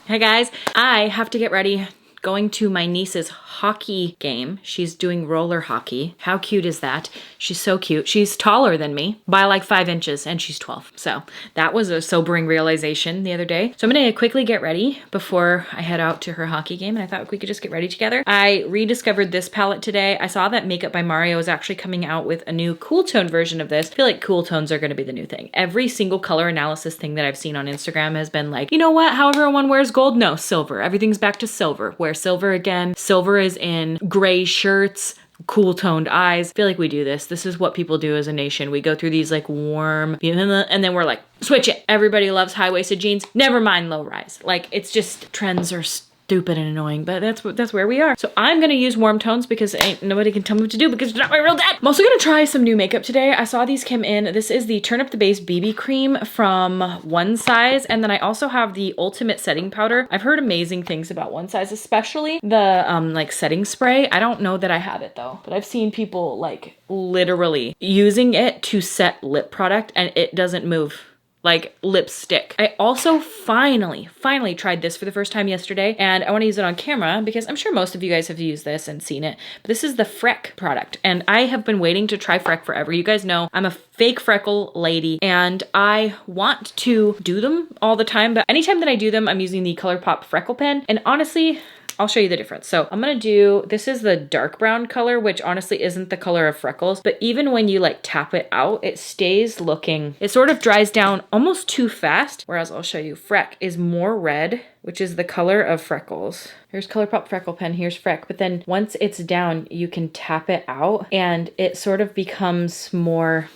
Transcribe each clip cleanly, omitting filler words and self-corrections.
Hey guys, I have to get ready. Going to my niece's hockey game. She's doing roller hockey. How cute is that? She's so cute. She's taller than me by like 5 inches and she's 12. So that was a sobering realization the other day. So I'm gonna quickly get ready before I head out to her hockey game, and I thought we could just get ready together. I rediscovered this palette today. I saw that Makeup by Mario is actually coming out with a new cool tone version of this. I feel like cool tones are gonna be the new thing. Every single color analysis thing that I've seen on Instagram has been like, you know what, how everyone wears gold? No, silver. Everything's back to silver. Wear silver again. Silver is in gray shirts, cool toned eyes. I feel like we do this. This is what people do as a nation. We go through these like warm, and then we're like, switch it. Everybody loves high-waisted jeans. Never mind low rise. Like, it's just trends are stupid and annoying, but that's where we are. So I'm gonna use warm tones because ain't nobody can tell me what to do because it's not my real dad. I'm also gonna try some new makeup today. I saw these come in. This is the Turn Up the Base BB cream from One Size, and then I also have the Ultimate Setting Powder. I've heard amazing things about One Size, especially the like setting spray. I don't know that I have it though, but I've seen people like literally using it to set lip product and it doesn't move. Like lipstick. I also finally tried this for the first time yesterday, and I want to use it on camera because I'm sure most of you guys have used this and seen it. But this is the Freck product, and I have been waiting to try Freck forever. You guys know I'm a fake freckle lady, and I want to do them all the time, but anytime that I do them, I'm using the Colourpop Freckle pen, and honestly, I'll show you the difference. So I'm gonna do, this is the dark brown color, which honestly isn't the color of freckles, but even when you like tap it out, it stays looking, it sort of dries down almost too fast. Whereas I'll show you, Freck is more red, which is the color of freckles. Here's Colourpop Freckle Pen, here's Freck. But then once it's down, you can tap it out and it sort of becomes more,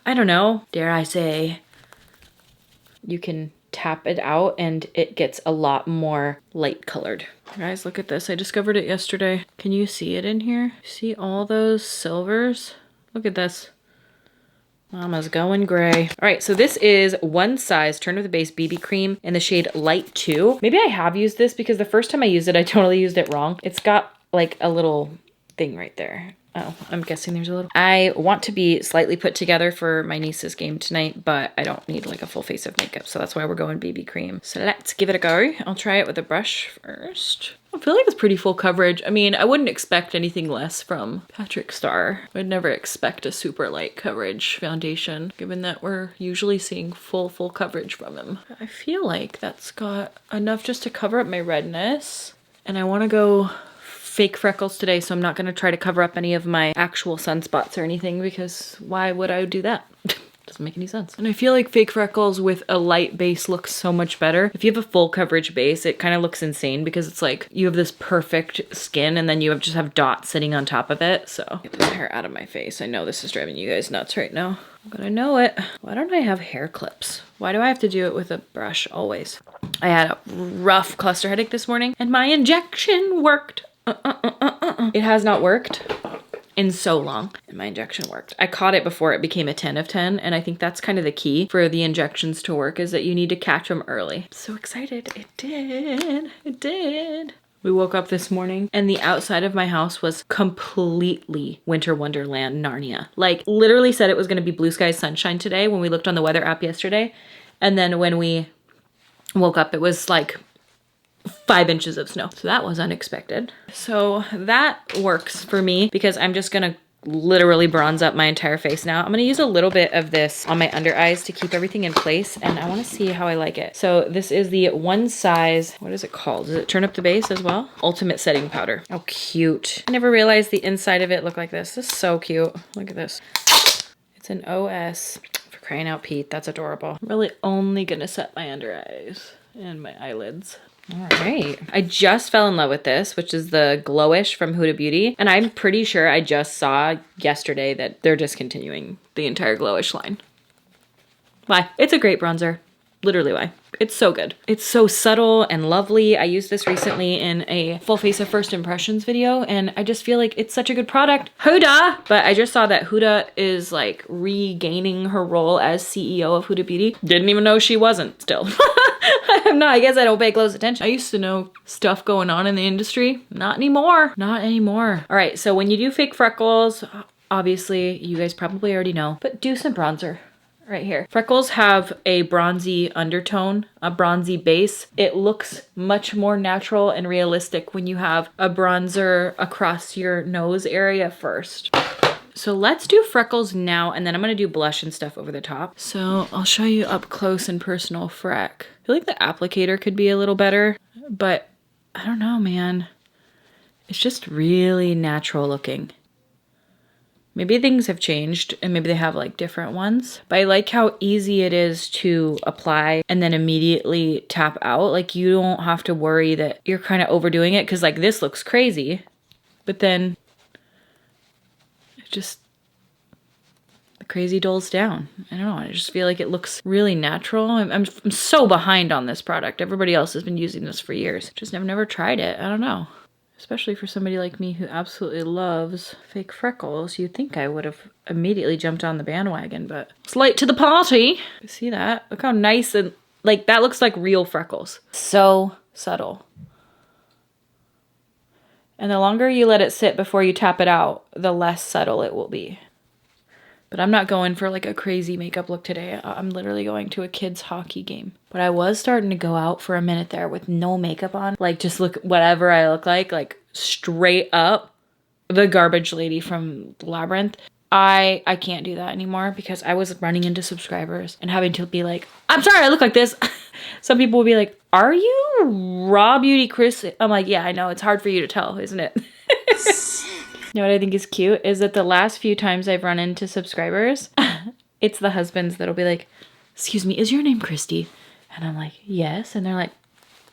I don't know, dare I say, you can tap it out and it gets a lot more light colored. Guys, look at this. I discovered it yesterday. Can you see it in here? See all those silvers? Look at this. Mama's going gray. All right, so this is One Size Turn Up the Base BB Cream in the shade Light 2. Maybe I have used this because the first time I used it, I totally used it wrong. It's got like a little thing right there. Oh, I'm guessing there's a little. I want to be slightly put together for my niece's game tonight, but I don't need like a full face of makeup, so that's why we're going BB cream. So let's give it a go. I'll try it with a brush first. I feel like it's pretty full coverage. I mean, I wouldn't expect anything less from Patrick Starr. I'd never expect a super light coverage foundation, given that we're usually seeing full coverage from him. I feel like that's got enough just to cover up my redness, and I want to go fake freckles today, so I'm not going to try to cover up any of my actual sunspots or anything because why would I do that? Doesn't make any sense. And I feel like fake freckles with a light base looks so much better. If you have a full coverage base, it kind of looks insane because it's like you have this perfect skin and then you just have dots sitting on top of it. So get this hair out of my face. I know this is driving you guys nuts right now, but I know it. Why don't I have hair clips? Why do I have to do it with a brush always? I had a rough cluster headache this morning and my injection worked. It has not worked in so long, and my injection worked. I caught it before it became a 10 of 10, and I think that's kind of the key for the injections to work, is that you need to catch them early. I'm so excited. It did. It did. We woke up this morning and the outside of my house was completely winter wonderland Narnia. Like literally said it was going to be blue skies sunshine today when we looked on the weather app yesterday, and then when we woke up it was like 5 inches of snow. So that was unexpected. So that works for me because I'm just gonna literally bronze up my entire face now. I'm gonna use a little bit of this on my under eyes to keep everything in place, and I wanna see how I like it. So this is the One Size, what is it called? Does it Turn Up the Base as well? Ultimate Setting Powder. Oh, cute. I never realized the inside of it looked like this. This is so cute. Look at this. It's an OS, for crying out Pete. That's adorable. I'm really only gonna set my under eyes and my eyelids. All right. I just fell in love with this, which is the Glowish from Huda Beauty. And I'm pretty sure I just saw yesterday that they're discontinuing the entire Glowish line. Why? It's a great bronzer. Literally why. It's so good. It's so subtle and lovely. I used this recently in a full face of first impressions video, and I just feel like it's such a good product. Huda! But I just saw that Huda is like regaining her role as CEO of Huda Beauty. Didn't even know she wasn't still. I'm not, I guess I don't pay close attention. I used to know stuff going on in the industry. Not anymore. Not anymore. All right, so when you do fake freckles, obviously you guys probably already know, but do some bronzer. right here. Freckles have a bronzy undertone, a bronzy base. It looks much more natural and realistic when you have a bronzer across your nose area first. So let's do freckles now, and then I'm gonna do blush and stuff over the top. So I'll show you up close and personal Freck. I feel like the applicator could be a little better, but I don't know, man. It's just really natural looking. Maybe things have changed and maybe they have like different ones, but I like how easy it is to apply and then immediately tap out. Like you don't have to worry that you're kind of overdoing it, because like this looks crazy, but then just the crazy dulls down. I don't know. I just feel like it looks really natural. I'm so behind on this product. Everybody else has been using this for years. Just I've never tried it. I don't know. Especially for somebody like me who absolutely loves fake freckles. You'd think I would have immediately jumped on the bandwagon, but it's late to the party. See that? Look how nice, and like that looks like real freckles. So subtle. And the longer you let it sit before you tap it out, the less subtle it will be. But I'm not going for like a crazy makeup look today. I'm literally going to a kids hockey game. But I was starting to go out for a minute there with no makeup on. Like just look whatever I look like straight up the garbage lady from Labyrinth. I can't do that anymore because I was running into subscribers and having to be like, I'm sorry I look like this. Some people will be like, are you RawBeautyKristi? I'm like, yeah, I know. It's hard for you to tell, isn't it? You know what I think is cute is that the last few times I've run into subscribers, it's the husbands that'll be like, excuse me, is your name Kristi? And I'm like, yes. And they're like,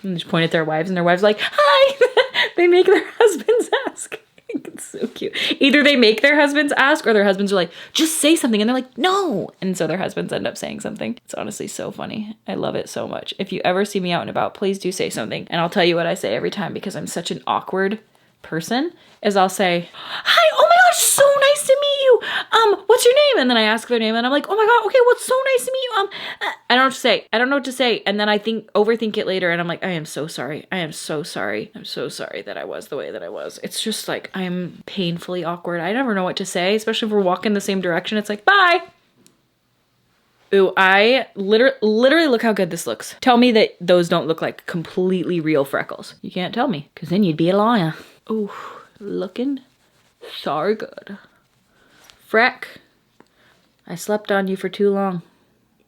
and just point at their wives, and their wives are like, hi. They make their husbands ask. It's so cute. Either they make their husbands ask, or their husbands are like, just say something. And they're like, no. And so their husbands end up saying something. It's honestly so funny. I love it so much. If you ever see me out and about, please do say something. And I'll tell you what I say every time, because I'm such an awkward person, is I'll say, hi, oh my gosh, so nice to meet you. What's your name? And then I ask their name and I'm like, oh my God, okay, well, it's so nice to meet you. I don't know what to say. I don't know what to say. And then I overthink it later and I'm like, I am so sorry. I am so sorry. I'm so sorry that I was the way that I was. It's just like, I'm painfully awkward. I never know what to say, especially if we're walking the same direction. It's like, bye. Ooh, I literally look how good this looks. Tell me that those don't look like completely real freckles. You can't tell me, because then you'd be a liar. Ooh, looking so good. Freck, I slept on you for too long.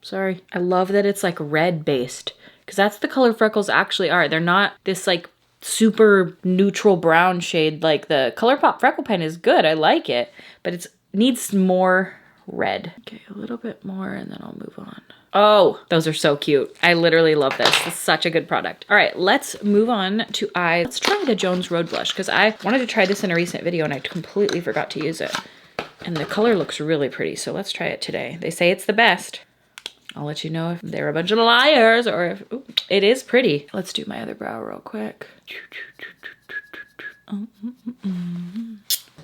Sorry. I love that it's like red based, because that's the color freckles actually are. They're not this like super neutral brown shade. Like the Colourpop Freckle pen is good. I like it, but it needs more red. Okay, a little bit more and then I'll move on. Oh, those are so cute. I literally love this. This is such a good product. All right, let's move on to eyes. Let's try the Jones Road Blush, because I wanted to try this in a recent video and I completely forgot to use it. And the color looks really pretty, so let's try it today. They say it's the best. I'll let you know if they're a bunch of liars or if it is pretty. Let's do my other brow real quick.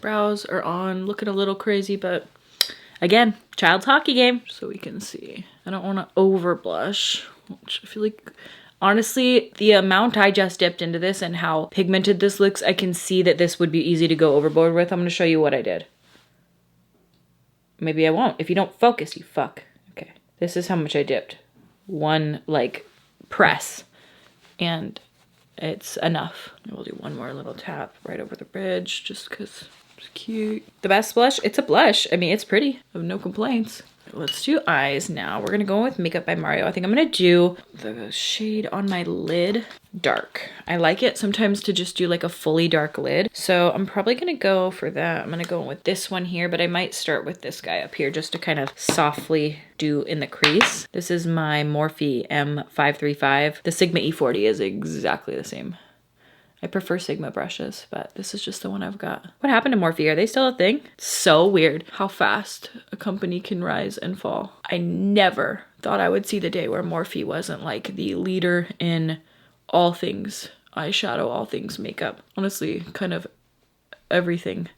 Brows are on, looking a little crazy, but again, child's hockey game, so we can see. I don't want to over blush, which I feel like, honestly, the amount I just dipped into this and how pigmented this looks, I can see that this would be easy to go overboard with. I'm going to show you what I did. Maybe I won't. If you don't focus, you fuck. Okay, this is how much I dipped. One, like, press, and it's enough. We'll do one more little tap right over the bridge, just because it's cute. The best blush, it's a blush. I mean, it's pretty. I have no complaints. Let's do eyes now. We're gonna go with Makeup by Mario. I think I'm gonna do the shade on my lid dark. I like it sometimes to just do like a fully dark lid. So I'm probably gonna go for that. I'm gonna go with this one here, but I might start with this guy up here just to kind of softly do in the crease. This is my Morphe M535. The Sigma E40 is exactly the same. I prefer Sigma brushes, but this is just the one I've got. What happened to Morphe? Are they still a thing? It's so weird how fast a company can rise and fall. I never thought I would see the day where Morphe wasn't like the leader in all things eyeshadow, all things makeup. Honestly, kind of everything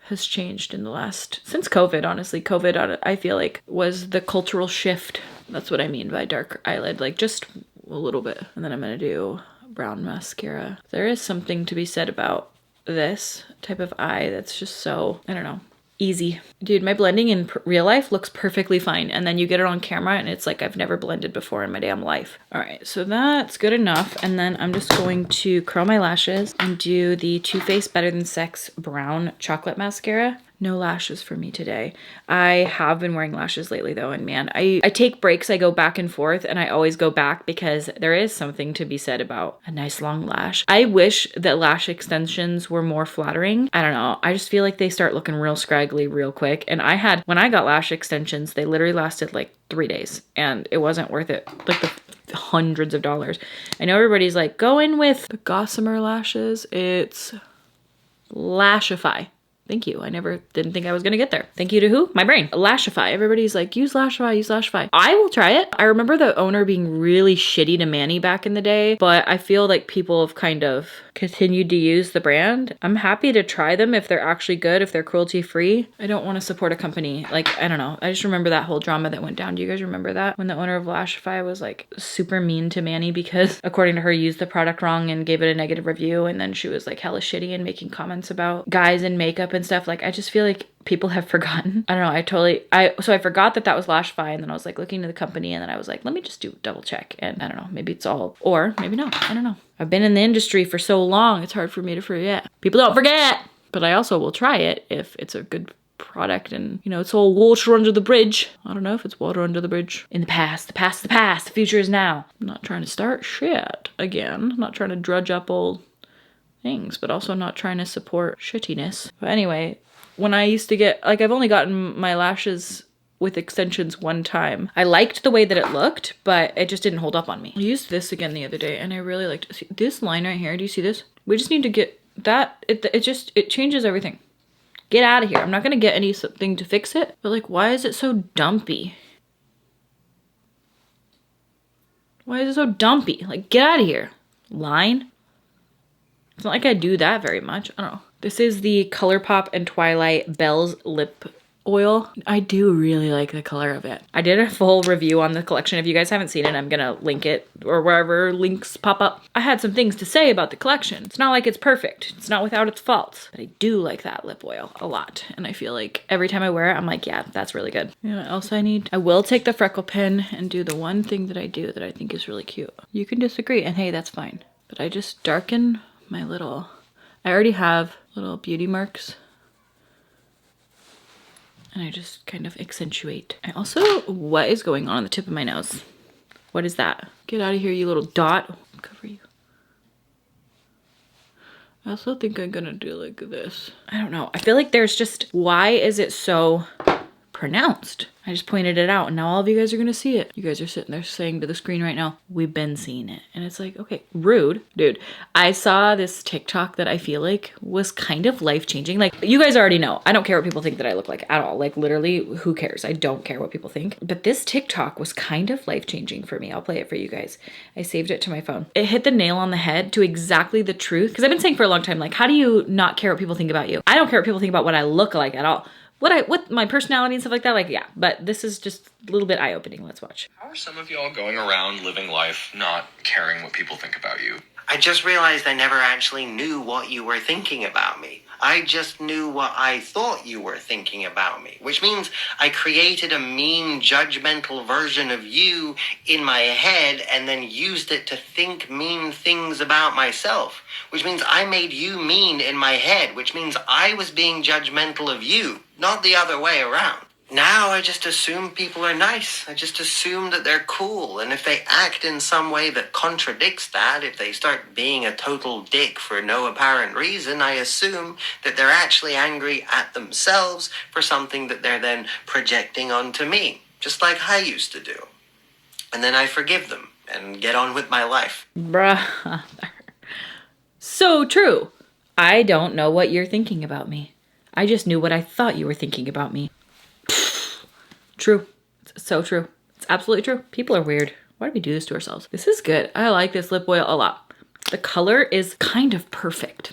has changed in the last, since COVID, honestly. COVID, I feel like, was the cultural shift. That's what I mean by dark eyelid, like just a little bit. And then I'm gonna do brown mascara. There is something to be said about this type of eye that's just so, I don't know, Easy. Dude, my blending in real life looks perfectly fine. And then you get it on camera and it's like I've never blended before in my damn life. All right, so that's good enough. And then I'm just going to curl my lashes and do the Too Faced Better Than Sex Brown Chocolate Mascara. No lashes for me today. I have been wearing lashes lately though, and man, I take breaks, I go back and forth, and I always go back because there is something to be said about a nice long lash. I wish that lash extensions were more flattering. I don't know, I just feel like they start looking real scraggly real quick. And when I got lash extensions, they literally lasted like 3 days and it wasn't worth it. Like the hundreds of dollars. I know everybody's like, go in with the Gossamer lashes. It's Lashify. Thank you. I didn't think I was going to get there. Thank you to who? My brain. Lashify. Everybody's like, use Lashify, use Lashify. I will try it. I remember the owner being really shitty to Manny back in the day, but I feel like people have kind of continued to use the brand. I'm happy to try them if they're actually good, if they're cruelty free. I don't want to support a company. Like, I don't know. I just remember that whole drama that went down. Do you guys remember that? When the owner of Lashify was like super mean to Manny because according to her, used the product wrong and gave it a negative review. And then she was like hella shitty and making comments about guys in makeup and stuff. Like, I just feel like people have forgotten. I don't know. So I forgot that was Lashify, and then I was like looking into the company, and then I was like, let me just do double check. And I don't know, maybe it's all, or maybe not. I don't know. I've been in the industry for so long, it's hard for me to forget. People don't forget, but I also will try it if it's a good product and, you know, it's all water under the bridge. I don't know if it's water under the bridge. In the past, the future is now. I'm not trying to start shit again. I'm not trying to drudge up old things, but also not trying to support shittiness. But anyway, when I used to get, like, I've only gotten my lashes with extensions one time. I liked the way that it looked, but it just didn't hold up on me. I used this again the other day and I really liked, see this line right here. Do you see this? We just need to get that. It changes everything. Get out of here. I'm not going to get anything to fix it, but like, why is it so dumpy? Why is it so dumpy? Like, get out of here. Line. It's not like I do that very much. I don't know. This is the Colourpop and Twilight Bells Lip Oil. I do really like the color of it. I did a full review on the collection. If you guys haven't seen it, I'm gonna link it or wherever links pop up. I had some things to say about the collection. It's not like it's perfect. It's not without its faults. But I do like that lip oil a lot. And I feel like every time I wear it, I'm like, yeah, that's really good. You know what else I need? I will take the Freckle pen and do the one thing that I do that I think is really cute. You can disagree, and hey, that's fine. But I just darken my little, I already have little beauty marks. And I just kind of accentuate. I also, what is going on the tip of my nose? What is that? Get out of here, you little dot. I'll cover you. I also think I'm gonna do like this. I don't know. I feel like there's just, why is it so pronounced? I just pointed it out and now all of you guys are gonna see it. You guys are sitting there saying to the screen right now, we've been seeing it. And it's like, okay, rude. Dude, I saw this TikTok that I feel like was kind of life-changing. Like, you guys already know, I don't care what people think that I look like at all. Like, literally, who cares? I don't care what people think. But this TikTok was kind of life-changing for me. I'll play it for you guys. I saved it to my phone. It hit the nail on the head to exactly the truth. Because I've been saying for a long time, like, how do you not care what people think about you? I don't care what people think about what I look like at all. What my personality and stuff like that, like, yeah, but this is just a little bit eye-opening. Let's watch. How are some of y'all going around living life not caring what people think about you? I just realized I never actually knew what you were thinking about me. I just knew what I thought you were thinking about me, which means I created a mean, judgmental version of you in my head and then used it to think mean things about myself, which means I made you mean in my head, which means I was being judgmental of you, not the other way around. Now I just assume people are nice. I just assume that they're cool. And if they act in some way that contradicts that, if they start being a total dick for no apparent reason, I assume that they're actually angry at themselves for something that they're then projecting onto me, just like I used to do. And then I forgive them and get on with my life. Bruh. So true. I don't know what you're thinking about me. I just knew what I thought you were thinking about me. True. It's so true. It's absolutely true. People are weird. Why do we do this to ourselves? This is good. I like this lip oil a lot. The color is kind of perfect.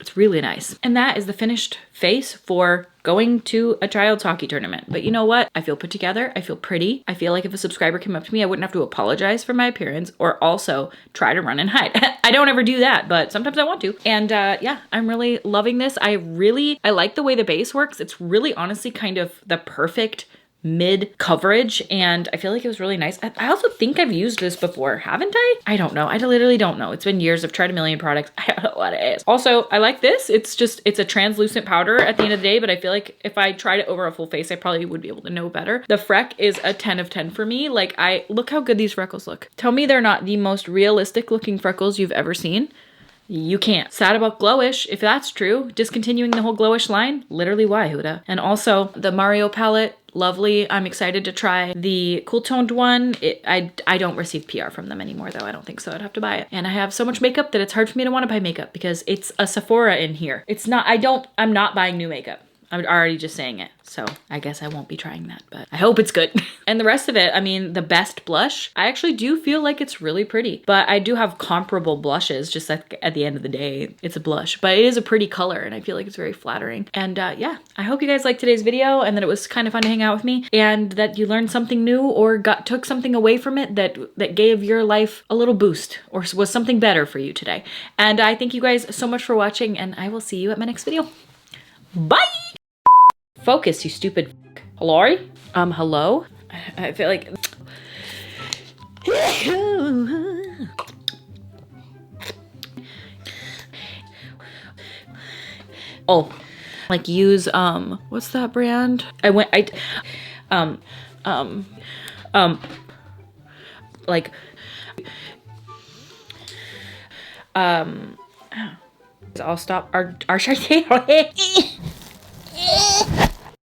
It's really nice. And that is the finished face for going to a child's hockey tournament. But you know what? I feel put together. I feel pretty. I feel like if a subscriber came up to me, I wouldn't have to apologize for my appearance or also try to run and hide. I don't ever do that, but sometimes I want to. And yeah, I'm really loving this. I like the way the base works. It's really honestly kind of the perfect mid coverage, and I feel like it was really nice. I also think I've used this before, haven't I? I don't know. I literally don't know. It's been years. I've tried a million products. I don't know what it is. Also, I like this. It's a translucent powder at the end of the day, but I feel like if I tried it over a full face, I probably would be able to know better. The Freck is a 10 of 10 for me. Like, look how good these freckles look. Tell me they're not the most realistic looking freckles you've ever seen. You can't. Sad about Glowish, if that's true. Discontinuing the whole Glowish line? Literally, why, Huda? And also, the Mario palette, lovely. I'm excited to try the cool toned one. I don't receive PR from them anymore, though. I don't think so. I'd have to buy it. And I have so much makeup that it's hard for me to want to buy makeup because it's a Sephora in here. I'm not buying new makeup. I'm already just saying it. So I guess I won't be trying that, but I hope it's good. And the rest of it, I mean, the best blush, I actually do feel like it's really pretty, but I do have comparable blushes, just like at the end of the day, it's a blush, but it is a pretty color and I feel like it's very flattering. And yeah, I hope you guys liked today's video and that it was kind of fun to hang out with me and that you learned something new or took something away from it that gave your life a little boost or was something better for you today. And I thank you guys so much for watching and I will see you at my next video. Bye! Focus, you stupid hello? Hello? I feel like... Oh, like use, what's that brand? I'll stop our